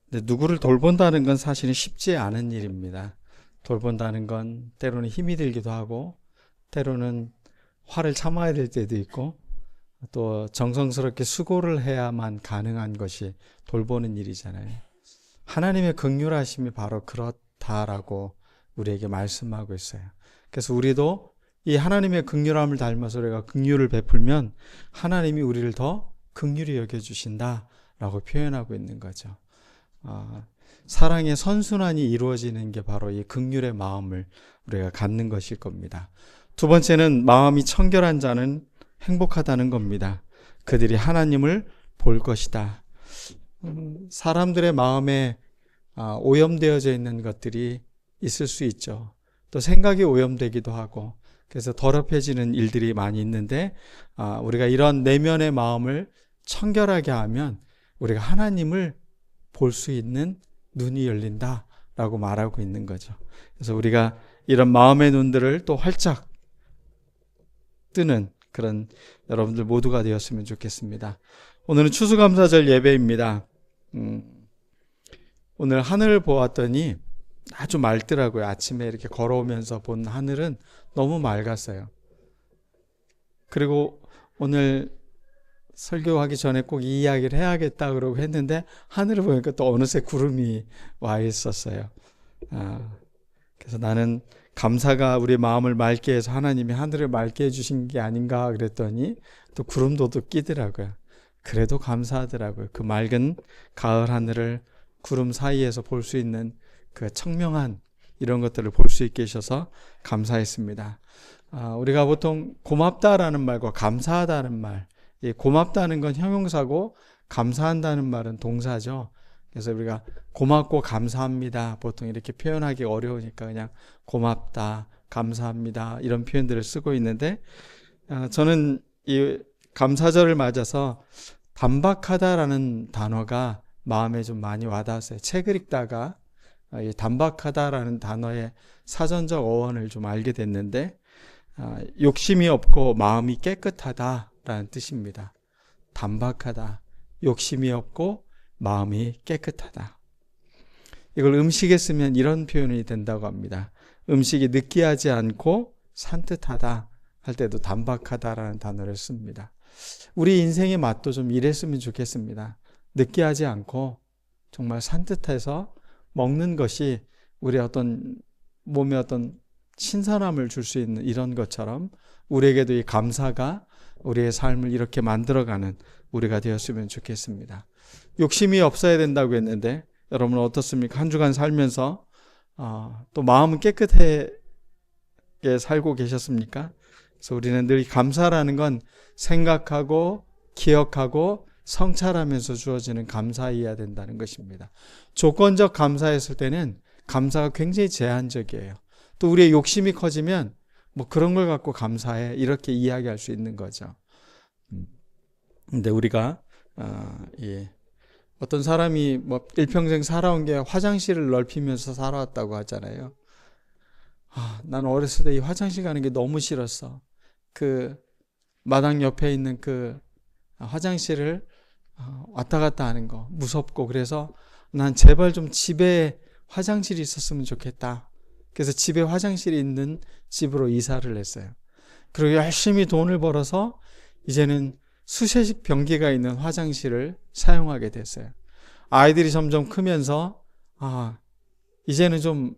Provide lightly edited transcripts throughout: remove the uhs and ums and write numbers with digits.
근데 누구를 돌본다는 건 사실은 쉽지 않은 일입니다. 돌본다는 건 때로는 힘이 들기도 하고, 때로는 화를 참아야 될 때도 있고, 또 정성스럽게 수고를 해야만 가능한 것이 돌보는 일이잖아요. 하나님의 긍휼하심이 바로 그렇다라고 우리에게 말씀하고 있어요. 그래서 우리도 이 하나님의 긍휼함을 닮아서 우리가 긍휼을 베풀면 하나님이 우리를 더 긍휼히 여겨주신다라고 표현하고 있는 거죠. 사랑의 선순환이 이루어지는 게 바로 이 긍휼의 마음을 우리가 갖는 것일 겁니다. 두 번째는 마음이 청결한 자는 행복하다는 겁니다. 그들이 하나님을 볼 것이다. 사람들의 마음에 오염되어져 있는 것들이 있을 수 있죠. 또 생각이 오염되기도 하고, 그래서 더럽혀지는 일들이 많이 있는데, 우리가 이런 내면의 마음을 청결하게 하면 우리가 하나님을 볼 수 있는 눈이 열린다라고 말하고 있는 거죠. 그래서 우리가 이런 마음의 눈들을 또 활짝 뜨는 그런 여러분들 모두가 되었으면 좋겠습니다. 오늘은 추수감사절 예배입니다. 오늘 하늘을 보았더니 아주 맑더라고요. 아침에 이렇게 걸어오면서 본 하늘은 너무 맑았어요. 그리고 오늘 설교하기 전에 꼭 이 이야기를 해야겠다 그러고 했는데 하늘을 보니까 또 어느새 구름이 와 있었어요. 그래서 나는 감사가 우리 마음을 맑게 해서 하나님이 하늘을 맑게 해주신 게 아닌가 그랬더니 또 구름도 또 끼더라고요. 그래도 감사하더라고요. 그 맑은 가을 하늘을 구름 사이에서 볼 수 있는 그 청명한 이런 것들을 볼 수 있게 해주셔서 감사했습니다. 우리가 보통 고맙다라는 말과 감사하다는 말, 고맙다는 건 형용사고 감사한다는 말은 동사죠. 그래서 우리가 고맙고 감사합니다 보통 이렇게 표현하기 어려우니까 그냥 고맙다, 감사합니다 이런 표현들을 쓰고 있는데, 저는 이 감사절을 맞아서 단박하다라는 단어가 마음에 좀 많이 와닿았어요. 책을 읽다가 이 단박하다라는 단어의 사전적 어원을 좀 알게 됐는데, 욕심이 없고 마음이 깨끗하다라는 뜻입니다. 단박하다, 욕심이 없고 마음이 깨끗하다. 이걸 음식에 쓰면 이런 표현이 된다고 합니다. 음식이 느끼하지 않고 산뜻하다 할 때도 단박하다라는 단어를 씁니다. 우리 인생의 맛도 좀 이랬으면 좋겠습니다. 느끼하지 않고 정말 산뜻해서 먹는 것이 우리 어떤 몸에 어떤 신선함을 줄 수 있는 이런 것처럼 우리에게도 이 감사가 우리의 삶을 이렇게 만들어가는 우리가 되었으면 좋겠습니다. 욕심이 없어야 된다고 했는데 여러분 어떻습니까? 한 주간 살면서 또 마음은 깨끗하게 살고 계셨습니까? 그래서 우리는 늘 감사라는 건 생각하고 기억하고 성찰하면서 주어지는 감사이어야 된다는 것입니다. 조건적 감사했을 때는 감사가 굉장히 제한적이에요. 또 우리의 욕심이 커지면 뭐 그런 걸 갖고 감사해 이렇게 이야기할 수 있는 거죠. 근데 우리가 어떤 사람이 뭐 일평생 살아온 게 화장실을 넓히면서 살아왔다고 하잖아요. 난 어렸을 때 이 화장실 가는 게 너무 싫었어. 그 마당 옆에 있는 그 화장실을 왔다 갔다 하는 거 무섭고, 그래서 난 제발 좀 집에 화장실이 있었으면 좋겠다. 그래서 집에 화장실이 있는 집으로 이사를 했어요. 그리고 열심히 돈을 벌어서 이제는 수세식 변기가 있는 화장실을 사용하게 됐어요. 아이들이 점점 크면서 이제는 좀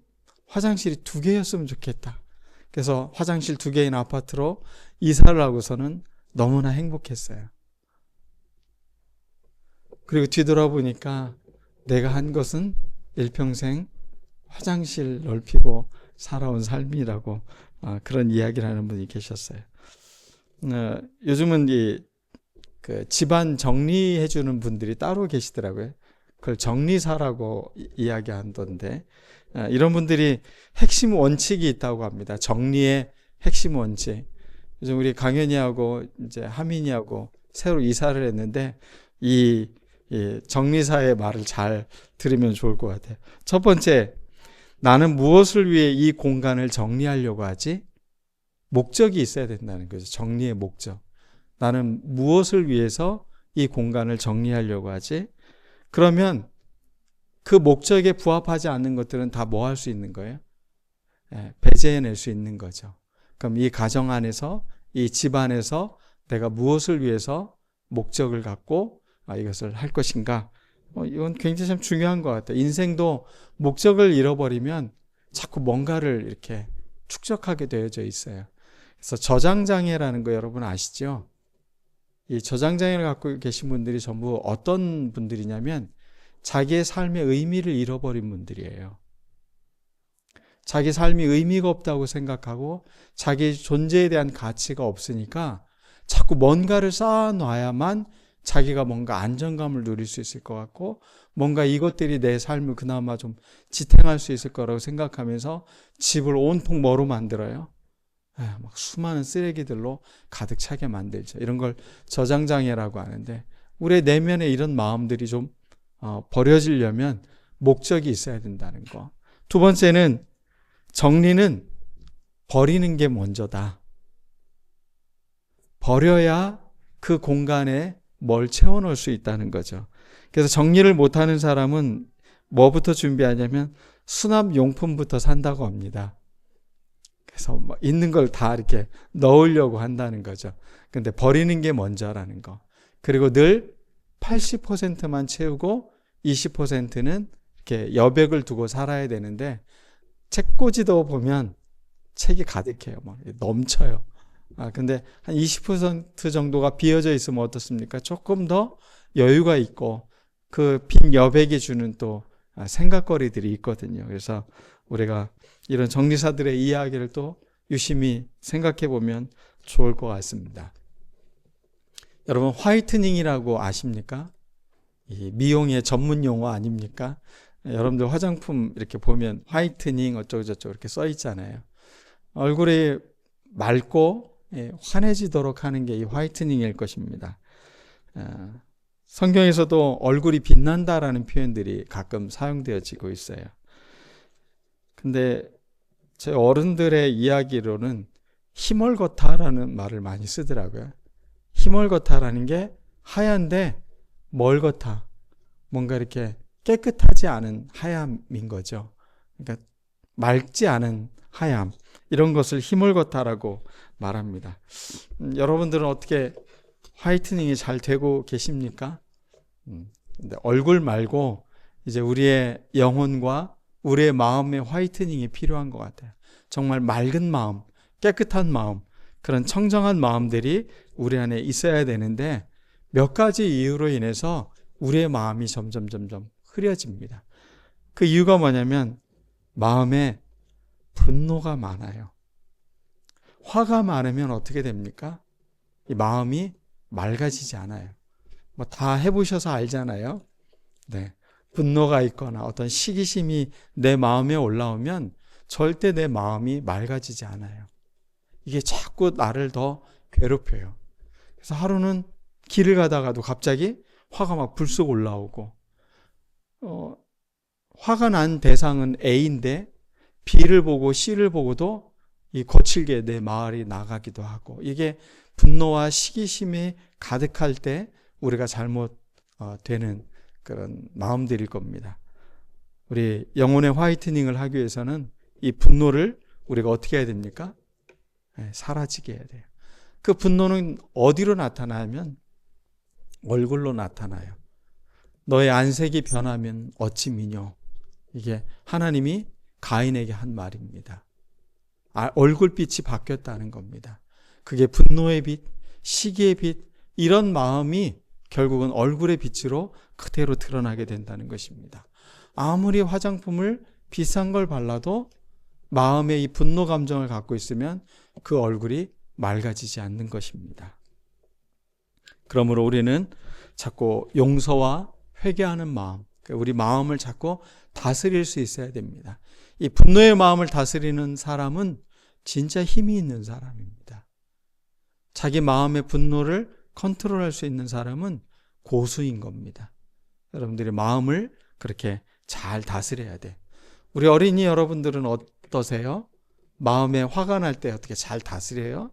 화장실이 2개였으면 좋겠다. 그래서 화장실 2개인 아파트로 이사를 하고서는 너무나 행복했어요. 그리고 뒤돌아보니까 내가 한 것은 일평생 화장실 넓히고 살아온 삶이라고 그런 이야기를 하는 분이 계셨어요. 요즘은 그 집안 정리해 주는 분들이 따로 계시더라고요. 그걸 정리사라고 이야기한던데, 이런 분들이 핵심 원칙이 있다고 합니다. 정리의 핵심 원칙. 요즘 우리 강현이하고 이제 하민이하고 새로 이사를 했는데 이 정리사의 말을 잘 들으면 좋을 것 같아요. 첫 번째, 나는 무엇을 위해 이 공간을 정리하려고 하지? 목적이 있어야 된다는 거죠. 정리의 목적. 나는 무엇을 위해서 이 공간을 정리하려고 하지? 그러면 그 목적에 부합하지 않는 것들은 다 뭐 할 수 있는 거예요? 배제해낼 수 있는 거죠. 그럼 이 가정 안에서, 이 집 안에서 내가 무엇을 위해서 목적을 갖고 이것을 할 것인가? 이건 굉장히 참 중요한 것 같아요. 인생도 목적을 잃어버리면 자꾸 뭔가를 이렇게 축적하게 되어져 있어요. 그래서 저장장애라는 거 여러분 아시죠? 이 저장장애를 갖고 계신 분들이 전부 어떤 분들이냐면 자기의 삶의 의미를 잃어버린 분들이에요. 자기 삶이 의미가 없다고 생각하고 자기 존재에 대한 가치가 없으니까 자꾸 뭔가를 쌓아놔야만 자기가 뭔가 안정감을 누릴 수 있을 것 같고 뭔가 이것들이 내 삶을 그나마 좀 지탱할 수 있을 거라고 생각하면서 집을 온통 뭐로 만들어요? 막 수많은 쓰레기들로 가득 차게 만들죠. 이런 걸 저장장애라고 하는데 우리의 내면에 이런 마음들이 좀 버려지려면 목적이 있어야 된다는 거. 두 번째는 정리는 버리는 게 먼저다. 버려야 그 공간에 뭘 채워넣을 수 있다는 거죠. 그래서 정리를 못하는 사람은 뭐부터 준비하냐면 수납용품부터 산다고 합니다. 그래서 뭐 있는 걸 다 이렇게 넣으려고 한다는 거죠. 근데 버리는 게 먼저라는 거. 그리고 늘 80%만 채우고 20%는 이렇게 여백을 두고 살아야 되는데 책꽂이도 보면 책이 가득해요. 막 넘쳐요. 근데 한 20% 정도가 비어져 있으면 어떻습니까? 조금 더 여유가 있고 그 빈 여백이 주는 또 생각거리들이 있거든요. 그래서 우리가 이런 정리사들의 이야기를 또 유심히 생각해 보면 좋을 것 같습니다. 여러분 화이트닝이라고 아십니까? 이 미용의 전문 용어 아닙니까? 여러분들 화장품 이렇게 보면 화이트닝 어쩌고저쩌고 이렇게 써 있잖아요. 얼굴이 맑고 환해지도록 하는 게 이 화이트닝일 것입니다. 성경에서도 얼굴이 빛난다라는 표현들이 가끔 사용되어지고 있어요. 근데 제 어른들의 이야기로는 희멀겋다라는 말을 많이 쓰더라고요. 희멀겋다라는 게 하얀데 멀겋다. 뭔가 이렇게 깨끗하지 않은 하얌인 거죠. 그러니까 맑지 않은 하얌. 이런 것을 희멀겋다라고 말합니다. 여러분들은 어떻게 화이트닝이 잘 되고 계십니까? 근데 얼굴 말고 이제 우리의 영혼과 우리의 마음의 화이트닝이 필요한 것 같아요. 정말 맑은 마음, 깨끗한 마음, 그런 청정한 마음들이 우리 안에 있어야 되는데 몇 가지 이유로 인해서 우리의 마음이 점점 흐려집니다. 그 이유가 뭐냐면 마음에 분노가 많아요. 화가 많으면 어떻게 됩니까? 이 마음이 맑아지지 않아요. 뭐 다 해보셔서 알잖아요. 네. 분노가 있거나 어떤 시기심이 내 마음에 올라오면 절대 내 마음이 맑아지지 않아요. 이게 자꾸 나를 더 괴롭혀요. 그래서 하루는 길을 가다가도 갑자기 화가 막 불쑥 올라오고, 화가 난 대상은 A인데 B를 보고 C를 보고도 이 거칠게 내 말이 나가기도 하고, 이게 분노와 시기심이 가득할 때 우리가 잘못되는 그런 마음들일 겁니다. 우리 영혼의 화이트닝을 하기 위해서는 이 분노를 우리가 어떻게 해야 됩니까? 사라지게 해야 돼요. 그 분노는 어디로 나타나면 얼굴로 나타나요. 너의 안색이 변하면 어찌 미뇨. 이게 하나님이 가인에게 한 말입니다. 얼굴빛이 바뀌었다는 겁니다. 그게 분노의 빛, 시기의 빛, 이런 마음이 결국은 얼굴의 빛으로 그대로 드러나게 된다는 것입니다. 아무리 화장품을 비싼 걸 발라도 마음에 이 분노 감정을 갖고 있으면 그 얼굴이 맑아지지 않는 것입니다. 그러므로 우리는 자꾸 용서와 회개하는 마음, 우리 마음을 자꾸 다스릴 수 있어야 됩니다. 이 분노의 마음을 다스리는 사람은 진짜 힘이 있는 사람입니다. 자기 마음의 분노를 컨트롤할 수 있는 사람은 고수인 겁니다. 여러분들의 마음을 그렇게 잘 다스려야 돼. 우리 어린이 여러분들은 어떠세요? 마음에 화가 날 때 어떻게 잘 다스려요?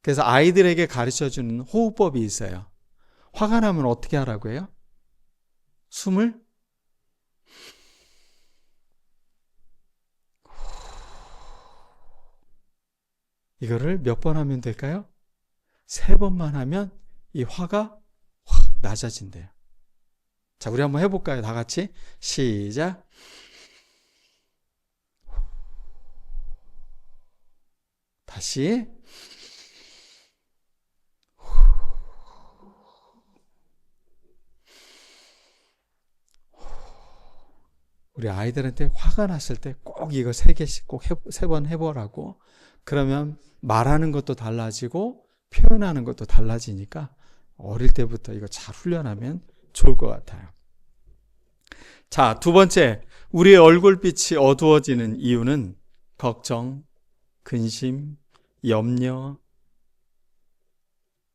그래서 아이들에게 가르쳐주는 호흡법이 있어요. 화가 나면 어떻게 하라고 해요? 숨을 이거를 몇 번 하면 될까요? 3번만 하면 이 화가 확 낮아진대요. 자, 우리 한번 해볼까요? 다 같이 시작. 다시. 우리 아이들한테 화가 났을 때 꼭 이거 3개씩 꼭 3번 해보라고. 그러면 말하는 것도 달라지고 표현하는 것도 달라지니까 어릴 때부터 이거 잘 훈련하면 좋을 것 같아요. 자, 2번째, 우리의 얼굴빛이 어두워지는 이유는 걱정, 근심, 염려,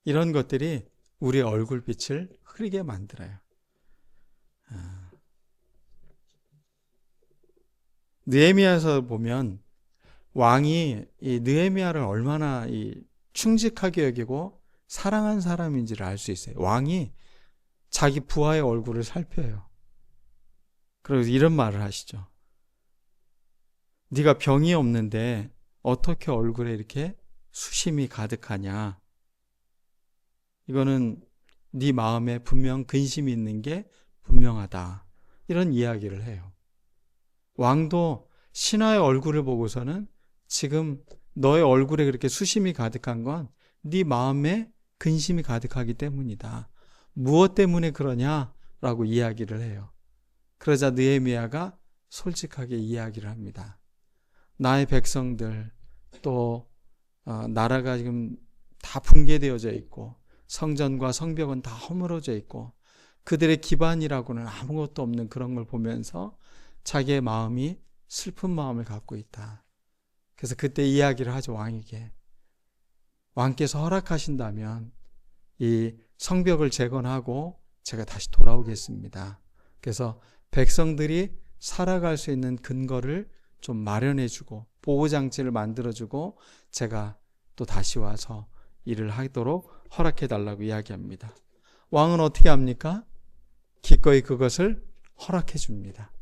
이런 것들이 우리의 얼굴빛을 흐리게 만들어요. 느헤미야에서 보면 왕이 이 느헤미야를 얼마나 충직하게 여기고 사랑한 사람인지를 알 수 있어요. 왕이 자기 부하의 얼굴을 살펴요. 그래서 이런 말을 하시죠. 네가 병이 없는데 어떻게 얼굴에 이렇게 수심이 가득하냐. 이거는 네 마음에 분명 근심이 있는 게 분명하다. 이런 이야기를 해요. 왕도 신하의 얼굴을 보고서는 지금 너의 얼굴에 그렇게 수심이 가득한 건 네 마음에 근심이 가득하기 때문이다. 무엇 때문에 그러냐라고 이야기를 해요. 그러자 느헤미야가 솔직하게 이야기를 합니다. 나의 백성들, 또 나라가 지금 다 붕괴되어져 있고 성전과 성벽은 다 허물어져 있고 그들의 기반이라고는 아무것도 없는 그런 걸 보면서 자기의 마음이 슬픈 마음을 갖고 있다. 그래서 그때 이야기를 하죠, 왕에게. 왕께서 허락하신다면 이 성벽을 재건하고 제가 다시 돌아오겠습니다. 그래서 백성들이 살아갈 수 있는 근거를 좀 마련해주고 보호장치를 만들어주고 제가 또 다시 와서 일을 하도록 허락해달라고 이야기합니다. 왕은 어떻게 합니까? 기꺼이 그것을 허락해줍니다.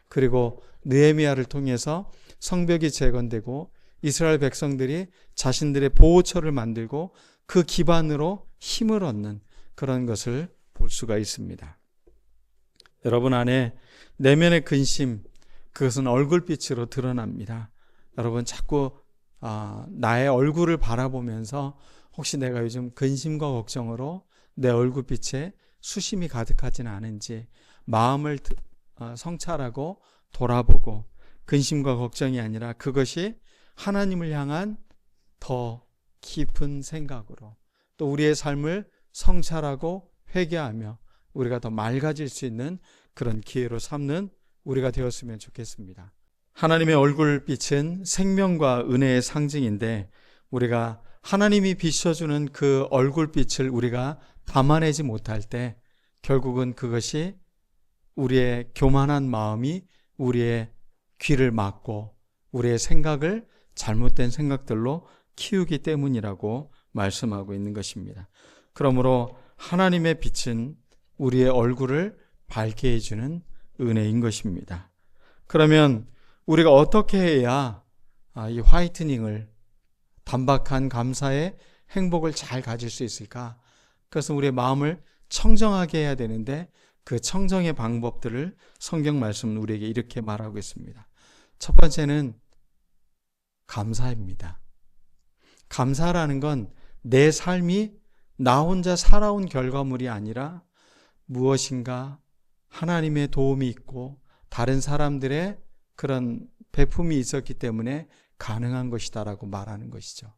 그리고 느헤미야를 통해서 성벽이 재건되고 이스라엘 백성들이 자신들의 보호처를 만들고 그 기반으로 힘을 얻는 그런 것을 볼 수가 있습니다. 여러분 안에 내면의 근심, 그것은 얼굴빛으로 드러납니다. 여러분 자꾸 나의 얼굴을 바라보면서 혹시 내가 요즘 근심과 걱정으로 내 얼굴빛에 수심이 가득하지는 않은지 마음을 성찰하고 돌아보고 근심과 걱정이 아니라 그것이 하나님을 향한 더 깊은 생각으로 또 우리의 삶을 성찰하고 회개하며 우리가 더 맑아질 수 있는 그런 기회로 삼는 우리가 되었으면 좋겠습니다. 하나님의 얼굴빛은 생명과 은혜의 상징인데 우리가 하나님이 비춰주는 그 얼굴빛을 우리가 담아내지 못할 때 결국은 그것이 우리의 교만한 마음이 우리의 귀를 막고 우리의 생각을 잘못된 생각들로 키우기 때문이라고 말씀하고 있는 것입니다. 그러므로 하나님의 빛은 우리의 얼굴을 밝게 해주는 은혜인 것입니다. 그러면 우리가 어떻게 해야 이 화이트닝을 단박한 감사의 행복을 잘 가질 수 있을까? 그것은 우리의 마음을 청정하게 해야 되는데 그 청정의 방법들을 성경 말씀은 우리에게 이렇게 말하고 있습니다. 첫 번째는 감사입니다. 감사라는 건 내 삶이 나 혼자 살아온 결과물이 아니라 무엇인가 하나님의 도움이 있고 다른 사람들의 그런 베품이 있었기 때문에 가능한 것이다라고 말하는 것이죠.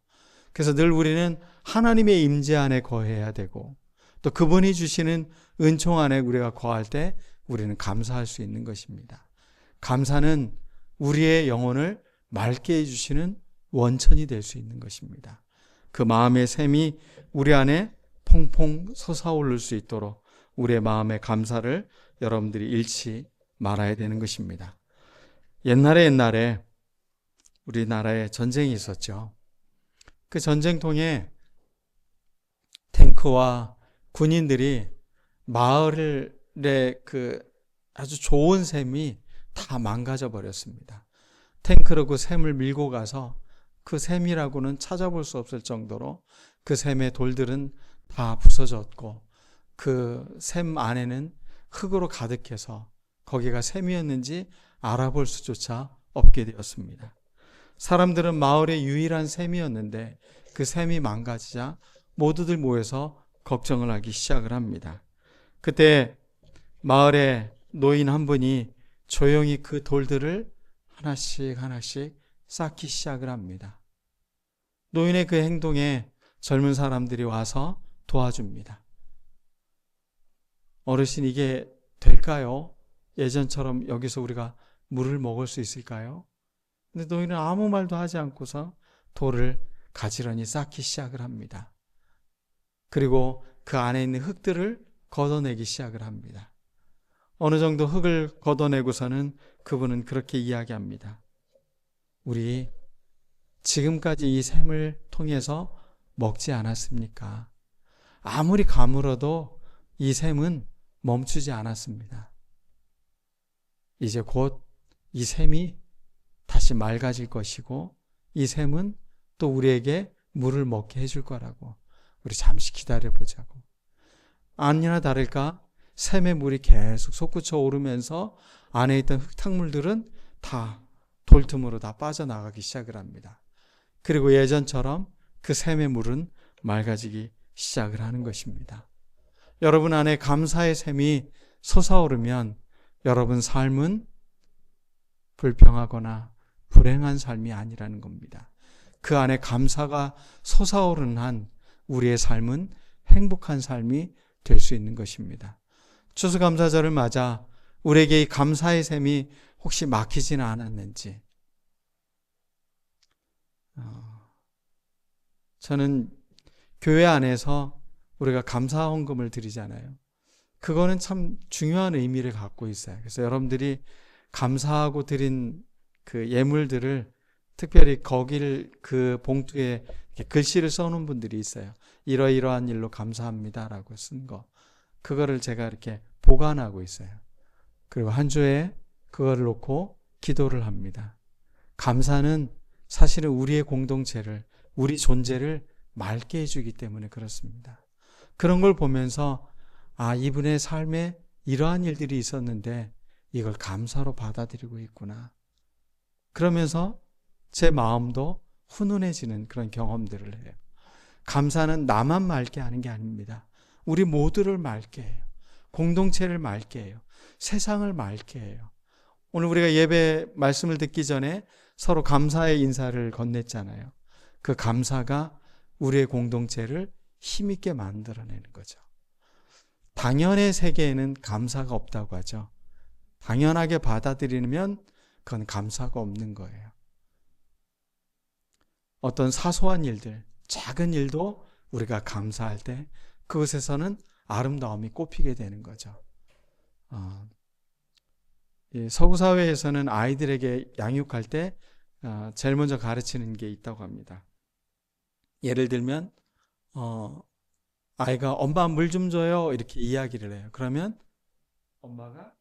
그래서 늘 우리는 하나님의 임재 안에 거해야 되고 또 그분이 주시는 은총 안에 우리가 거할 때 우리는 감사할 수 있는 것입니다. 감사는 우리의 영혼을 맑게 해주시는 원천이 될 수 있는 것입니다. 그 마음의 샘이 우리 안에 퐁퐁 솟아오를 수 있도록 우리의 마음의 감사를 여러분들이 잃지 말아야 되는 것입니다. 옛날에 우리나라에 전쟁이 있었죠. 그 전쟁통에 탱크와 군인들이 마을의 그 아주 좋은 샘이 다 망가져 버렸습니다. 탱크로 그 샘을 밀고 가서 그 샘이라고는 찾아볼 수 없을 정도로 그 샘의 돌들은 다 부서졌고 그 샘 안에는 흙으로 가득해서 거기가 샘이었는지 알아볼 수조차 없게 되었습니다. 사람들은 마을의 유일한 샘이었는데 그 샘이 망가지자 모두들 모여서 걱정을 하기 시작을 합니다. 그때 마을의 노인 한 분이 조용히 그 돌들을 하나씩 쌓기 시작을 합니다. 노인의 그 행동에 젊은 사람들이 와서 도와줍니다. 어르신, 이게 될까요? 예전처럼 여기서 우리가 물을 먹을 수 있을까요? 근데 노인은 아무 말도 하지 않고서 돌을 가지런히 쌓기 시작을 합니다. 그리고 그 안에 있는 흙들을 걷어내기 시작을 합니다. 어느 정도 흙을 걷어내고서는 그분은 그렇게 이야기합니다. 우리 지금까지 이 샘을 통해서 먹지 않았습니까? 아무리 가물어도 이 샘은 멈추지 않았습니다. 이제 곧 이 샘이 다시 맑아질 것이고 이 샘은 또 우리에게 물을 먹게 해줄 거라고. 우리 잠시 기다려보자고. 아니나 다를까 샘의 물이 계속 솟구쳐 오르면서 안에 있던 흙탕물들은 다 돌틈으로 다 빠져나가기 시작을 합니다. 그리고 예전처럼 그 샘의 물은 맑아지기 시작을 하는 것입니다. 여러분 안에 감사의 샘이 솟아오르면 여러분 삶은 불평하거나 불행한 삶이 아니라는 겁니다. 그 안에 감사가 솟아오르는 한 우리의 삶은 행복한 삶이 될 수 있는 것입니다. 추수감사절을 맞아 우리에게 이 감사의 샘이 혹시 막히지는 않았는지, 저는 교회 안에서 우리가 감사 헌금을 드리잖아요. 그거는 참 중요한 의미를 갖고 있어요. 그래서 여러분들이 감사하고 드린 그 예물들을 특별히 거기를 그 봉투에 이렇게 글씨를 써놓은 분들이 있어요. 이러이러한 일로 감사합니다라고 쓴 거. 그거를 제가 이렇게 보관하고 있어요. 그리고 한 주에 그거를 놓고 기도를 합니다. 감사는 사실은 우리의 공동체를, 우리 존재를 맑게 해주기 때문에 그렇습니다. 그런 걸 보면서 이분의 삶에 이러한 일들이 있었는데 이걸 감사로 받아들이고 있구나. 그러면서 제 마음도 훈훈해지는 그런 경험들을 해요. 감사는 나만 맑게 하는 게 아닙니다. 우리 모두를 맑게 해요. 공동체를 맑게 해요. 세상을 맑게 해요. 오늘 우리가 예배 말씀을 듣기 전에 서로 감사의 인사를 건넸잖아요. 그 감사가 우리의 공동체를 힘있게 만들어내는 거죠. 당연의 세계에는 감사가 없다고 하죠. 당연하게 받아들이면 그건 감사가 없는 거예요. 어떤 사소한 일들, 작은 일도 우리가 감사할 때 그것에서는 아름다움이 꽃피게 되는 거죠. 서구 사회에서는 아이들에게 양육할 때 제일 먼저 가르치는 게 있다고 합니다. 예를 들면 아이가 엄마 물 좀 줘요 이렇게 이야기를 해요. 그러면 엄마가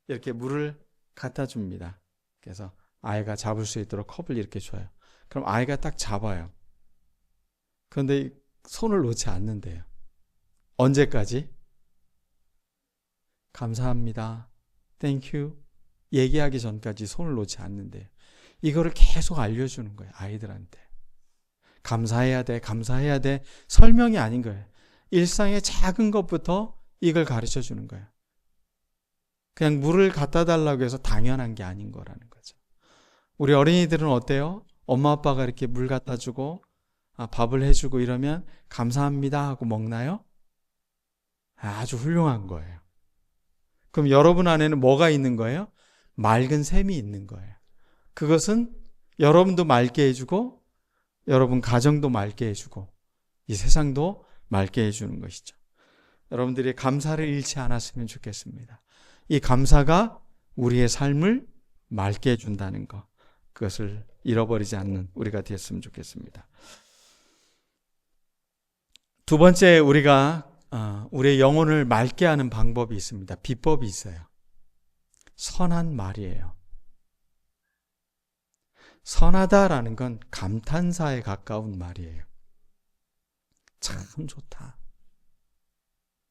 이렇게 물을 갖다 줍니다. 그래서 아이가 잡을 수 있도록 컵을 이렇게 줘요. 그럼 아이가 딱 잡아요. 그런데 손을 놓지 않는데요. 언제까지? 감사합니다. 땡큐. 얘기하기 전까지 손을 놓지 않는데요. 이거를 계속 알려주는 거예요. 아이들한테. 감사해야 돼. 감사해야 돼. 설명이 아닌 거예요. 일상의 작은 것부터 이걸 가르쳐 주는 거예요. 그냥 물을 갖다 달라고 해서 당연한 게 아닌 거라는 거죠. 우리 어린이들은 어때요? 엄마 아빠가 이렇게 물 갖다 주고 밥을 해주고 이러면 감사합니다 하고 먹나요? 아주 훌륭한 거예요. 그럼 여러분 안에는 뭐가 있는 거예요? 맑은 샘이 있는 거예요. 그것은 여러분도 맑게 해주고 여러분 가정도 맑게 해주고 이 세상도 맑게 해주는 것이죠. 여러분들이 감사를 잃지 않았으면 좋겠습니다. 이 감사가 우리의 삶을 맑게 해준다는 것, 그것을 잃어버리지 않는 우리가 되었으면 좋겠습니다. 두 번째, 우리가 우리의 영혼을 맑게 하는 방법이 있습니다. 비법이 있어요. 선한 말이에요. 선하다라는 건 감탄사에 가까운 말이에요. 참 좋다.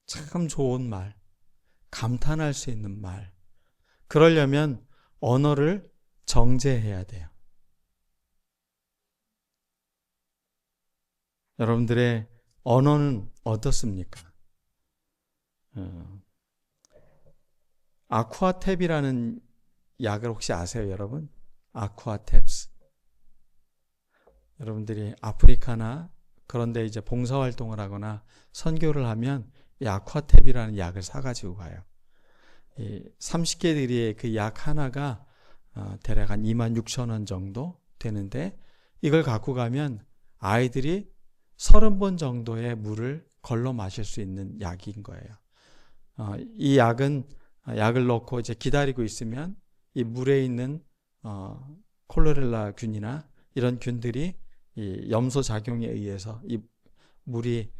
참 좋은 말. 감탄할 수 있는 말. 그러려면 언어를 정제해야 돼요. 여러분들의 언어는 어떻습니까? 아쿠아탭이라는 약을 혹시 아세요, 여러분? 아쿠아탭스. 여러분들이 아프리카나 그런데 이제 봉사활동을 하거나 선교를 하면 이 아쿠아탭이라는 약을 사가지고 가요. 이 30개들이 그 약 하나가 대략 한 26,000원 정도 되는데 이걸 갖고 가면 아이들이 30번 정도의 물을 걸러 마실 수 있는 약인 거예요. 이 약은 약을 넣고 이제 기다리고 있으면 이 물에 있는 콜레라 균이나 이런 균들이 이 염소 작용에 의해서 이 물이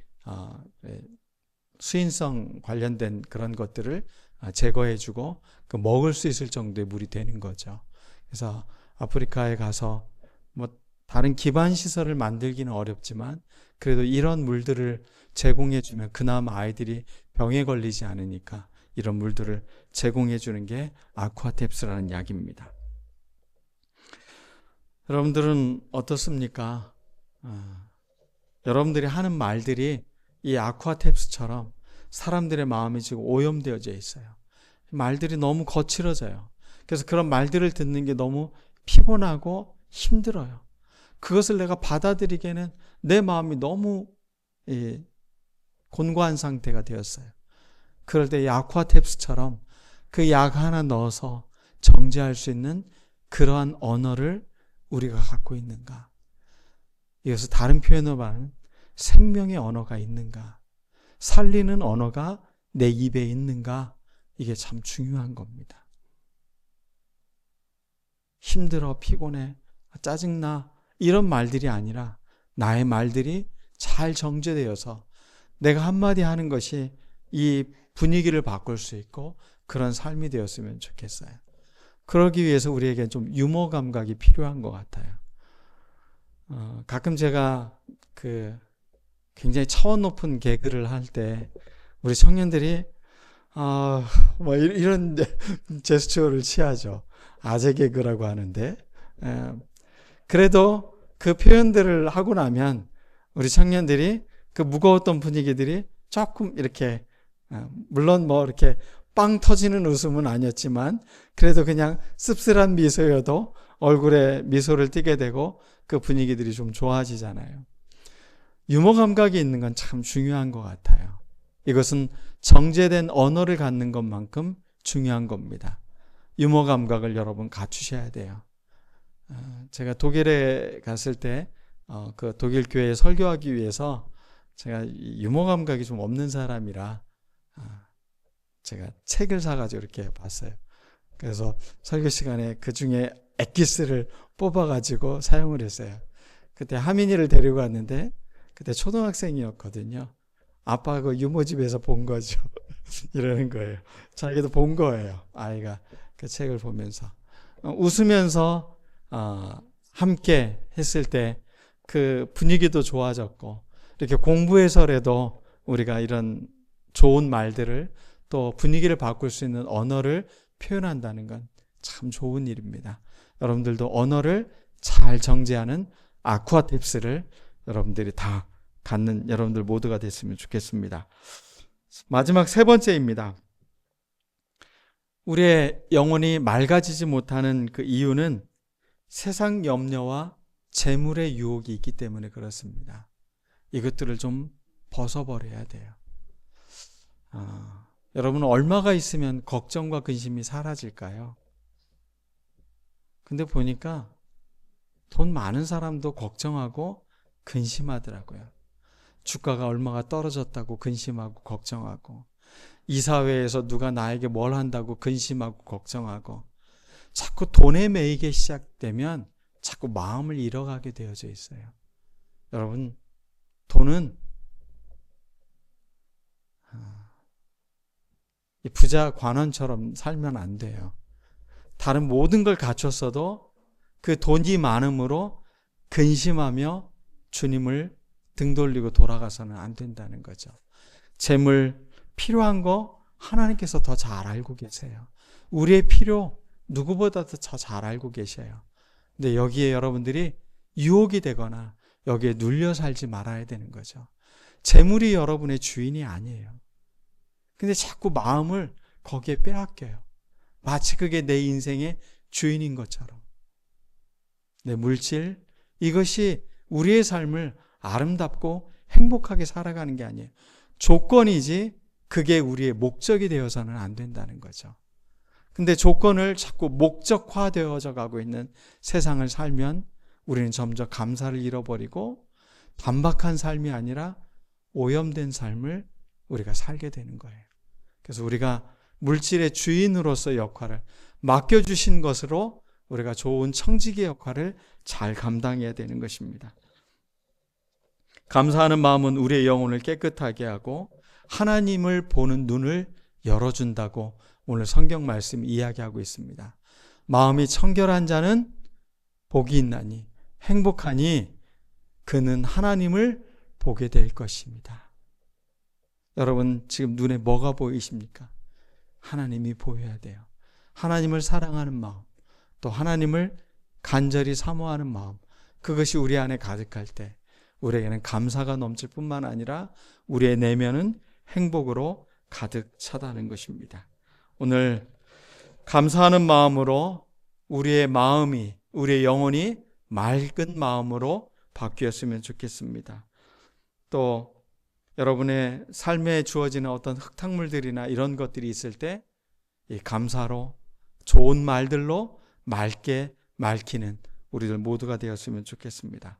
수인성 관련된 그런 것들을 제거해주고 그 먹을 수 있을 정도의 물이 되는 거죠. 그래서 아프리카에 가서 뭐 다른 기반 시설을 만들기는 어렵지만 그래도 이런 물들을 제공해주면 그나마 아이들이 병에 걸리지 않으니까 이런 물들을 제공해주는 게 아쿠아탭스라는 약입니다. 여러분들은 어떻습니까? 여러분들이 하는 말들이 이 아쿠아탭스처럼 사람들의 마음이 지금 오염되어져 있어요. 말들이 너무 거칠어져요. 그래서 그런 말들을 듣는 게 너무 피곤하고 힘들어요. 그것을 내가 받아들이기에는 내 마음이 너무 곤고한 상태가 되었어요. 그럴 때 이 아쿠아탭스처럼 그 약 하나 넣어서 정제할 수 있는 그러한 언어를 우리가 갖고 있는가? 이것을 다른 표현으로 말하면 생명의 언어가 있는가? 살리는 언어가 내 입에 있는가? 이게 참 중요한 겁니다. 힘들어, 피곤해, 짜증나 이런 말들이 아니라 나의 말들이 잘 정제되어서 내가 한마디 하는 것이 이 분위기를 바꿀 수 있고 그런 삶이 되었으면 좋겠어요. 그러기 위해서 우리에게 좀 유머 감각이 필요한 것 같아요. 가끔 제가 굉장히 차원 높은 개그를 할 때 우리 청년들이 뭐 이런 제스처를 취하죠. 아재 개그라고 하는데 그래도 그 표현들을 하고 나면 우리 청년들이 그 무거웠던 분위기들이 조금 이렇게 물론 뭐 이렇게 빵 터지는 웃음은 아니었지만 그래도 그냥 씁쓸한 미소여도 얼굴에 미소를 띠게 되고 그 분위기들이 좀 좋아지잖아요. 유머 감각이 있는 건 참 중요한 것 같아요. 이것은 정제된 언어를 갖는 것만큼 중요한 겁니다. 유머 감각을 여러분 갖추셔야 돼요. 제가 독일에 갔을 때 그 독일 교회에 설교하기 위해서 제가 유머 감각이 좀 없는 사람이라 제가 책을 사가지고 이렇게 봤어요. 그래서 설교 시간에 그 중에 엑기스를 뽑아가지고 사용을 했어요. 그때 하민이를 데리고 갔는데 그때 초등학생이었거든요. 아빠 그 유모집에서 본 거죠. 이러는 거예요. 자기도 본 거예요. 아이가 그 책을 보면서 웃으면서 함께 했을 때 그 분위기도 좋아졌고 이렇게 공부해서라도 우리가 이런 좋은 말들을 또 분위기를 바꿀 수 있는 언어를 표현한다는 건 참 좋은 일입니다. 여러분들도 언어를 잘 정제하는 아쿠아팁스를 여러분들이 다 갖는 여러분들 모두가 됐으면 좋겠습니다. 마지막 세 번째입니다. 우리의 영혼이 맑아지지 못하는 그 이유는 세상 염려와 재물의 유혹이 있기 때문에 그렇습니다. 이것들을 좀 벗어버려야 돼요. 여러분 얼마가 있으면 걱정과 근심이 사라질까요? 근데 보니까 돈 많은 사람도 걱정하고 근심하더라고요. 주가가 얼마가 떨어졌다고 근심하고 걱정하고 이 사회에서 누가 나에게 뭘 한다고 근심하고 걱정하고 자꾸 돈에 매이게 시작되면 자꾸 마음을 잃어가게 되어져 있어요. 여러분 돈은 부자 관원처럼 살면 안 돼요. 다른 모든 걸 갖췄어도 그 돈이 많음으로 근심하며 주님을 등 돌리고 돌아가서는 안 된다는 거죠. 재물 필요한 거 하나님께서 더 잘 알고 계세요. 우리의 필요 누구보다도 더 잘 알고 계셔요. 근데 여기에 여러분들이 유혹이 되거나 여기에 눌려 살지 말아야 되는 거죠. 재물이 여러분의 주인이 아니에요. 근데 자꾸 마음을 거기에 빼앗겨요. 마치 그게 내 인생의 주인인 것처럼. 내 물질, 이것이 우리의 삶을 아름답고 행복하게 살아가는 게 아니에요. 조건이지 그게 우리의 목적이 되어서는 안 된다는 거죠. 근데 조건을 자꾸 목적화되어져 가고 있는 세상을 살면 우리는 점점 감사를 잃어버리고 반박한 삶이 아니라 오염된 삶을 우리가 살게 되는 거예요. 그래서 우리가 물질의 주인으로서 역할을 맡겨주신 것으로 우리가 좋은 청지기 역할을 잘 감당해야 되는 것입니다. 감사하는 마음은 우리의 영혼을 깨끗하게 하고 하나님을 보는 눈을 열어준다고 오늘 성경 말씀 이야기하고 있습니다. 마음이 청결한 자는 복이 있나니 행복하니 그는 하나님을 보게 될 것입니다. 여러분 지금 눈에 뭐가 보이십니까? 하나님이 보여야 돼요. 하나님을 사랑하는 마음, 또 하나님을 간절히 사모하는 마음, 그것이 우리 안에 가득할 때 우리에게는 감사가 넘칠 뿐만 아니라 우리의 내면은 행복으로 가득 차다는 것입니다. 오늘 감사하는 마음으로 우리의 마음이, 우리의 영혼이 맑은 마음으로 바뀌었으면 좋겠습니다. 또 여러분의 삶에 주어지는 어떤 흙탕물들이나 이런 것들이 있을 때 이 감사로 좋은 말들로 맑게 맑히는 우리들 모두가 되었으면 좋겠습니다.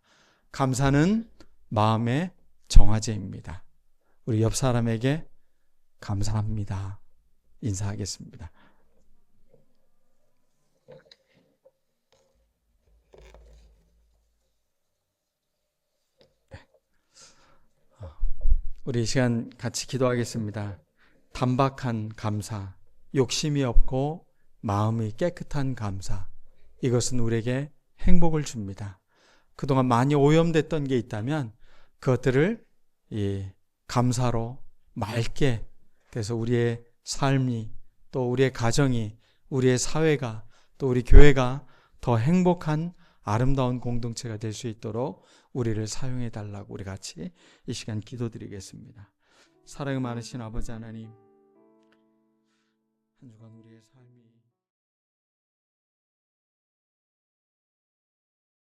감사는 마음의 정화제입니다. 우리 옆 사람에게 감사합니다. 인사하겠습니다. 우리 이 시간 같이 기도하겠습니다. 단박한 감사, 욕심이 없고 마음이 깨끗한 감사, 이것은 우리에게 행복을 줍니다. 그동안 많이 오염됐던 게 있다면 그것들을 이 감사로 맑게, 그래서 우리의 삶이, 또 우리의 가정이, 우리의 사회가, 또 우리 교회가 더 행복한 아름다운 공동체가 될 수 있도록 우리를 사용해 달라고 우리 같이 이 시간 기도드리겠습니다. 사랑이 많으신 아버지 하나님, 한 주간 우리의 삶이